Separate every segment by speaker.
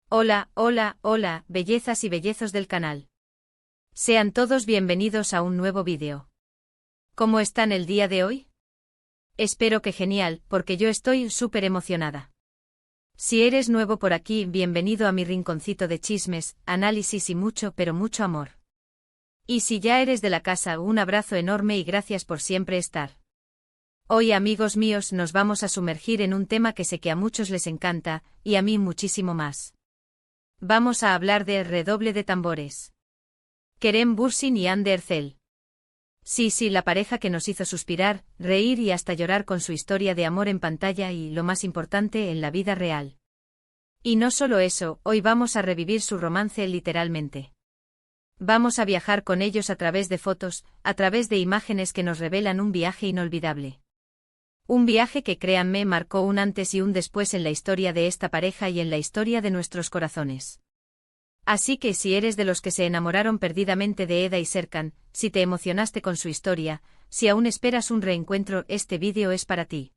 Speaker 1: Hola, hola, hola, bellezas y bellezos del canal. Sean todos bienvenidos a un nuevo vídeo. ¿Cómo están el día de hoy? Espero que genial, porque yo estoy súper emocionada. Si eres nuevo por aquí, bienvenido a mi rinconcito de chismes, análisis y mucho, pero mucho amor. Y si ya eres de la casa, un abrazo enorme y gracias por siempre estar. Hoy, amigos míos, nos vamos a sumergir en un tema que sé que a muchos les encanta, y a mí muchísimo más. Vamos a hablar de redoble de tambores. Kerem Bürsin y Hande Erçel. Sí, la pareja que nos hizo suspirar, reír y hasta llorar con su historia de amor en pantalla y, lo más importante, en la vida real. Y no solo eso, hoy vamos a revivir su romance literalmente. Vamos a viajar con ellos a través de fotos, a través de imágenes que nos revelan un viaje inolvidable. Un viaje que, créanme, marcó un antes y un después en la historia de esta pareja y en la historia de nuestros corazones. Así que si eres de los que se enamoraron perdidamente de Eda y Serkan, si te emocionaste con su historia, si aún esperas un reencuentro, este vídeo es para ti.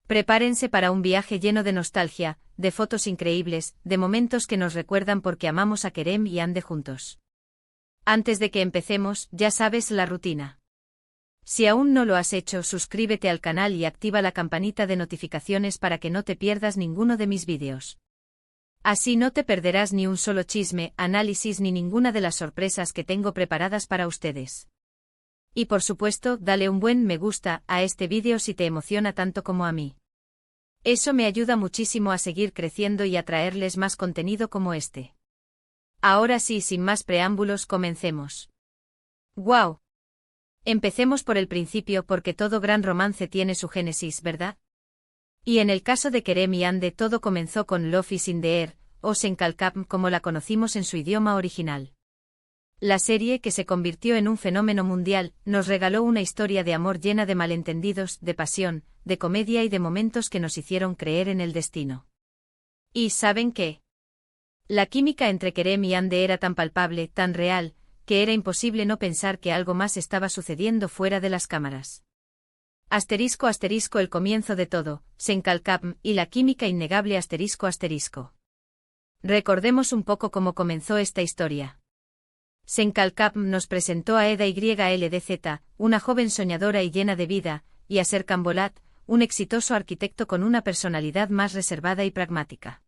Speaker 1: Prepárense para un viaje lleno de nostalgia, de fotos increíbles, de momentos que nos recuerdan porque amamos a Kerem y Hande juntos. Antes de que empecemos, ya sabes la rutina. Si aún no lo has hecho, suscríbete al canal y activa la campanita de notificaciones para que no te pierdas ninguno de mis vídeos. Así no te perderás ni un solo chisme, análisis ni ninguna de las sorpresas que tengo preparadas para ustedes. Y por supuesto, dale un buen me gusta a este vídeo si te emociona tanto como a mí. Eso me ayuda muchísimo a seguir creciendo y a traerles más contenido como este. Ahora sí, sin más preámbulos, comencemos. ¡Guau! Empecemos por el principio porque todo gran romance tiene su génesis, ¿verdad? Y en el caso de Kerem y Hande todo comenzó con Love is in the air, o Senkalkam como la conocimos en su idioma original. La serie, que se convirtió en un fenómeno mundial, nos regaló una historia de amor llena de malentendidos, de pasión, de comedia y de momentos que nos hicieron creer en el destino. ¿Y saben qué? La química entre Kerem y Hande era tan palpable, tan real, que era imposible no pensar que algo más estaba sucediendo fuera de las cámaras. Asterisco el comienzo de todo, Senkalkam, y la química innegable asterisco. Recordemos un poco cómo comenzó esta historia. Senkalkam nos presentó a Eda YLDZ, una joven soñadora y llena de vida, y a Serkan Bolat, un exitoso arquitecto con una personalidad más reservada y pragmática.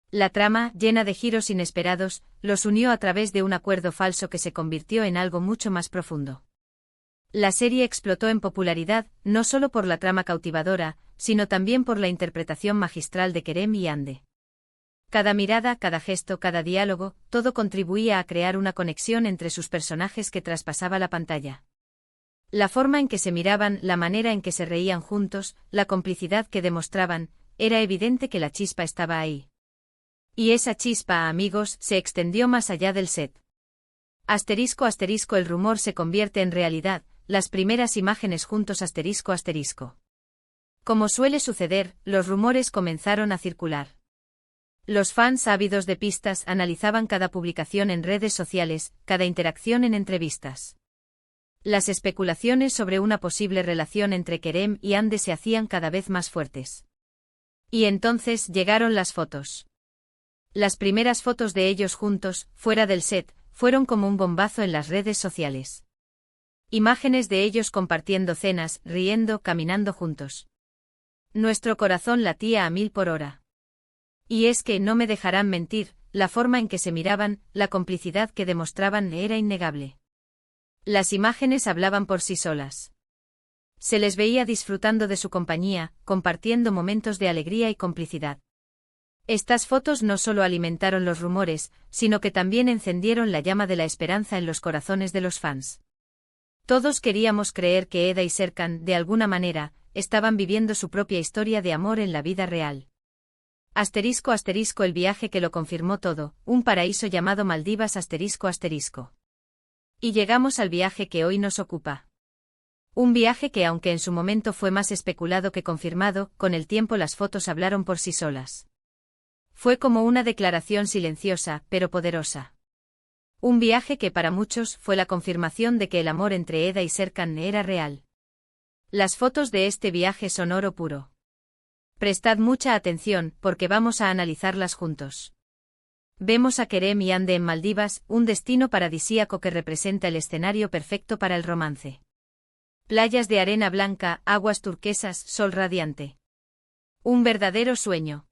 Speaker 1: La trama, llena de giros inesperados, los unió a través de un acuerdo falso que se convirtió en algo mucho más profundo. La serie explotó en popularidad, no solo por la trama cautivadora, sino también por la interpretación magistral de Kerem y Hande. Cada mirada, cada gesto, cada diálogo, todo contribuía a crear una conexión entre sus personajes que traspasaba la pantalla. La forma en que se miraban, la manera en que se reían juntos, la complicidad que demostraban, era evidente que la chispa estaba ahí. Y esa chispa, amigos, se extendió más allá del set. Asterisco el rumor se convierte en realidad, las primeras imágenes juntos asterisco. Como suele suceder, los rumores comenzaron a circular. Los fans ávidos de pistas analizaban cada publicación en redes sociales, cada interacción en entrevistas. Las especulaciones sobre una posible relación entre Kerem y Hande se hacían cada vez más fuertes. Y entonces llegaron las fotos. Las primeras fotos de ellos juntos, fuera del set, fueron como un bombazo en las redes sociales. Imágenes de ellos compartiendo cenas, riendo, caminando juntos. Nuestro corazón latía a 1000 por hora. Y es que, no me dejarán mentir, la forma en que se miraban, la complicidad que demostraban era innegable. Las imágenes hablaban por sí solas. Se les veía disfrutando de su compañía, compartiendo momentos de alegría y complicidad. Estas fotos no solo alimentaron los rumores, sino que también encendieron la llama de la esperanza en los corazones de los fans. Todos queríamos creer que Eda y Serkan, de alguna manera, estaban viviendo su propia historia de amor en la vida real. Asterisco el viaje que lo confirmó todo, un paraíso llamado Maldivas asterisco. Y llegamos al viaje que hoy nos ocupa. Un viaje que, aunque en su momento fue más especulado que confirmado, con el tiempo las fotos hablaron por sí solas. Fue como una declaración silenciosa, pero poderosa. Un viaje que para muchos fue la confirmación de que el amor entre Eda y Serkan era real. Las fotos de este viaje son oro puro. Prestad mucha atención, porque vamos a analizarlas juntos. Vemos a Kerem y Ande en Maldivas, un destino paradisíaco que representa el escenario perfecto para el romance. Playas de arena blanca, aguas turquesas, sol radiante. Un verdadero sueño.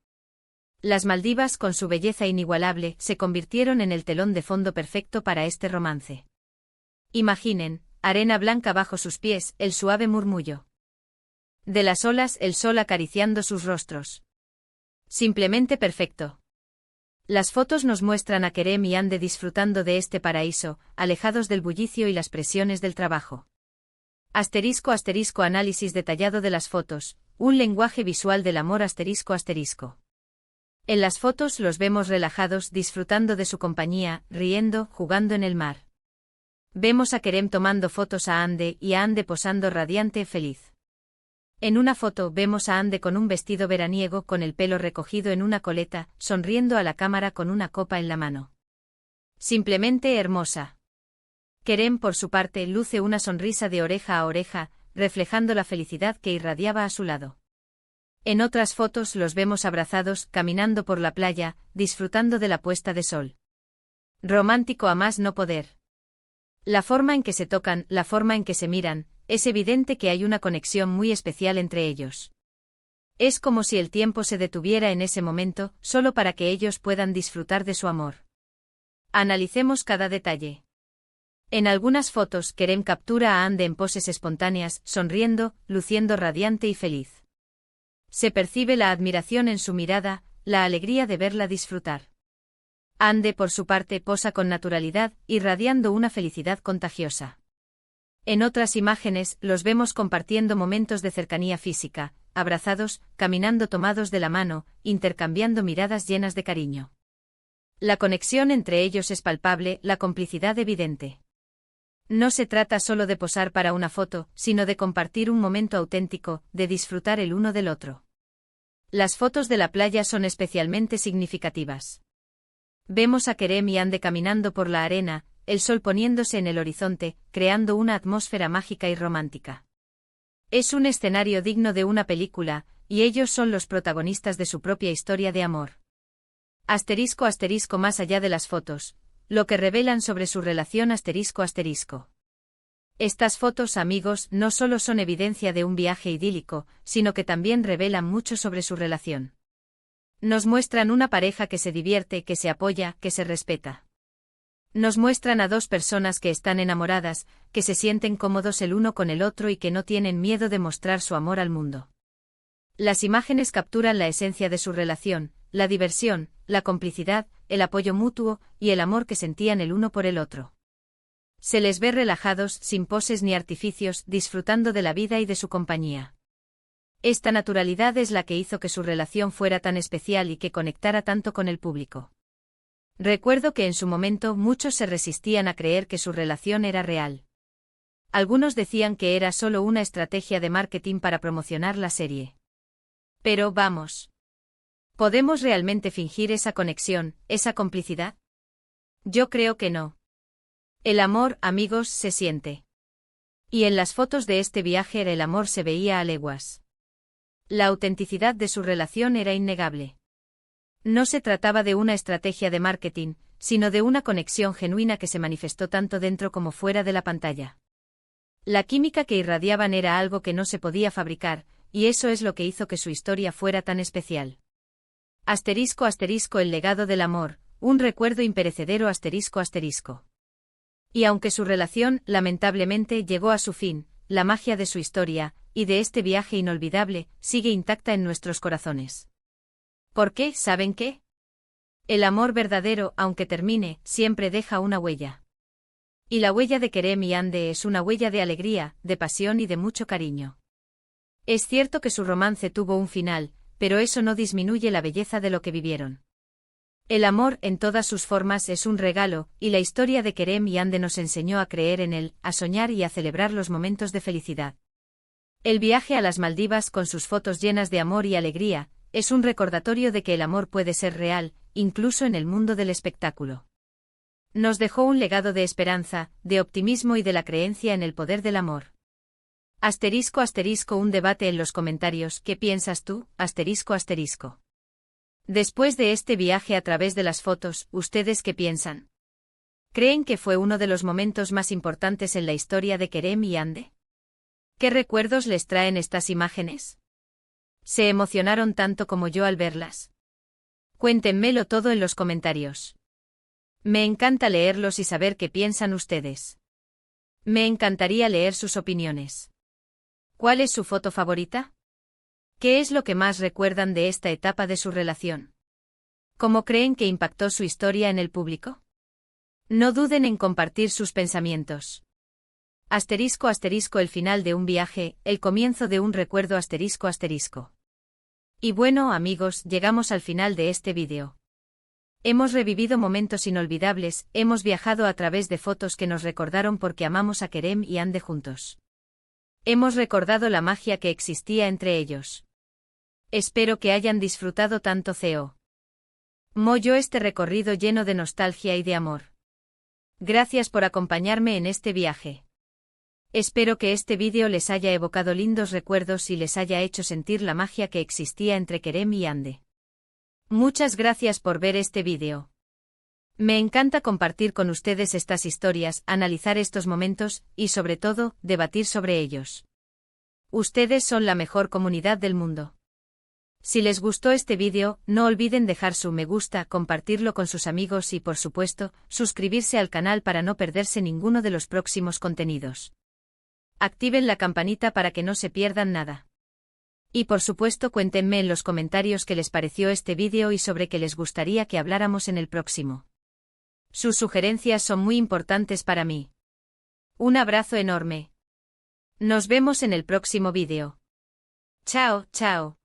Speaker 1: Las Maldivas, con su belleza inigualable, se convirtieron en el telón de fondo perfecto para este romance. Imaginen, arena blanca bajo sus pies, el suave murmullo de las olas, el sol acariciando sus rostros. Simplemente perfecto. Las fotos nos muestran a Kerem y Ande disfrutando de este paraíso, alejados del bullicio y las presiones del trabajo. Asterisco asterisco análisis detallado de las fotos, un lenguaje visual del amor asterisco asterisco. En las fotos los vemos relajados, disfrutando de su compañía, riendo, jugando en el mar. Vemos a Kerem tomando fotos a Ande y a Ande posando radiante y feliz. En una foto vemos a Ande con un vestido veraniego con el pelo recogido en una coleta, sonriendo a la cámara con una copa en la mano. Simplemente hermosa. Kerem, por su parte, luce una sonrisa de oreja a oreja, reflejando la felicidad que irradiaba a su lado. En otras fotos los vemos abrazados, caminando por la playa, disfrutando de la puesta de sol. Romántico a más no poder. La forma en que se tocan, la forma en que se miran, es evidente que hay una conexión muy especial entre ellos. Es como si el tiempo se detuviera en ese momento, solo para que ellos puedan disfrutar de su amor. Analicemos cada detalle. En algunas fotos, Kerem captura a Ande en poses espontáneas, sonriendo, luciendo radiante y feliz. Se percibe la admiración en su mirada, la alegría de verla disfrutar. Ande, por su parte, posa con naturalidad, irradiando una felicidad contagiosa. En otras imágenes, los vemos compartiendo momentos de cercanía física, abrazados, caminando tomados de la mano, intercambiando miradas llenas de cariño. La conexión entre ellos es palpable, la complicidad evidente. No se trata solo de posar para una foto, sino de compartir un momento auténtico, de disfrutar el uno del otro. Las fotos de la playa son especialmente significativas. Vemos a Kerem y Ande caminando por la arena, el sol poniéndose en el horizonte, creando una atmósfera mágica y romántica. Es un escenario digno de una película, y ellos son los protagonistas de su propia historia de amor. Asterisco asterisco más allá de las fotos, lo que revelan sobre su relación asterisco asterisco. Estas fotos, amigos, no solo son evidencia de un viaje idílico, sino que también revelan mucho sobre su relación. Nos muestran una pareja que se divierte, que se apoya, que se respeta. Nos muestran a dos personas que están enamoradas, que se sienten cómodos el uno con el otro y que no tienen miedo de mostrar su amor al mundo. Las imágenes capturan la esencia de su relación, la diversión, la complicidad, el apoyo mutuo y el amor que sentían el uno por el otro. Se les ve relajados, sin poses ni artificios, disfrutando de la vida y de su compañía. Esta naturalidad es la que hizo que su relación fuera tan especial y que conectara tanto con el público. Recuerdo que en su momento muchos se resistían a creer que su relación era real. Algunos decían que era solo una estrategia de marketing para promocionar la serie. Pero vamos. ¿Podemos realmente fingir esa conexión, esa complicidad? Yo creo que no. El amor, amigos, se siente. Y en las fotos de este viaje el amor se veía a leguas. La autenticidad de su relación era innegable. No se trataba de una estrategia de marketing, sino de una conexión genuina que se manifestó tanto dentro como fuera de la pantalla. La química que irradiaban era algo que no se podía fabricar, y eso es lo que hizo que su historia fuera tan especial. Asterisco asterisco el legado del amor, un recuerdo imperecedero asterisco asterisco. Y aunque su relación, lamentablemente, llegó a su fin, la magia de su historia, y de este viaje inolvidable, sigue intacta en nuestros corazones. ¿Por qué? ¿Saben qué? El amor verdadero, aunque termine, siempre deja una huella. Y la huella de Kerem y Ande es una huella de alegría, de pasión y de mucho cariño. Es cierto que su romance tuvo un final, pero eso no disminuye la belleza de lo que vivieron. El amor, en todas sus formas, es un regalo, y la historia de Kerem y Ande nos enseñó a creer en él, a soñar y a celebrar los momentos de felicidad. El viaje a las Maldivas con sus fotos llenas de amor y alegría, es un recordatorio de que el amor puede ser real, incluso en el mundo del espectáculo. Nos dejó un legado de esperanza, de optimismo y de la creencia en el poder del amor. Asterisco asterisco un debate en los comentarios, ¿qué piensas tú? Asterisco asterisco. Después de este viaje a través de las fotos, ¿ustedes qué piensan? ¿Creen que fue uno de los momentos más importantes en la historia de Kerem y Ande? ¿Qué recuerdos les traen estas imágenes? ¿Se emocionaron tanto como yo al verlas? Cuéntenmelo todo en los comentarios. Me encanta leerlos y saber qué piensan ustedes. Me encantaría leer sus opiniones. ¿Cuál es su foto favorita? ¿Qué es lo que más recuerdan de esta etapa de su relación? ¿Cómo creen que impactó su historia en el público? No duden en compartir sus pensamientos. Asterisco asterisco el final de un viaje, el comienzo de un recuerdo asterisco asterisco. Y bueno amigos, llegamos al final de este vídeo. Hemos revivido momentos inolvidables, hemos viajado a través de fotos que nos recordaron porque amamos a Kerem y Ande juntos. Hemos recordado la magia que existía entre ellos. Espero que hayan disfrutado tanto yo este recorrido lleno de nostalgia y de amor. Gracias por acompañarme en este viaje. Espero que este vídeo les haya evocado lindos recuerdos y les haya hecho sentir la magia que existía entre Kerem y Ande. Muchas gracias por ver este vídeo. Me encanta compartir con ustedes estas historias, analizar estos momentos y sobre todo, debatir sobre ellos. Ustedes son la mejor comunidad del mundo. Si les gustó este vídeo, no olviden dejar su me gusta, compartirlo con sus amigos y por supuesto, suscribirse al canal para no perderse ninguno de los próximos contenidos. Activen la campanita para que no se pierdan nada. Y por supuesto cuéntenme en los comentarios qué les pareció este vídeo y sobre qué les gustaría que habláramos en el próximo. Sus sugerencias son muy importantes para mí. Un abrazo enorme. Nos vemos en el próximo vídeo. Chao, chao.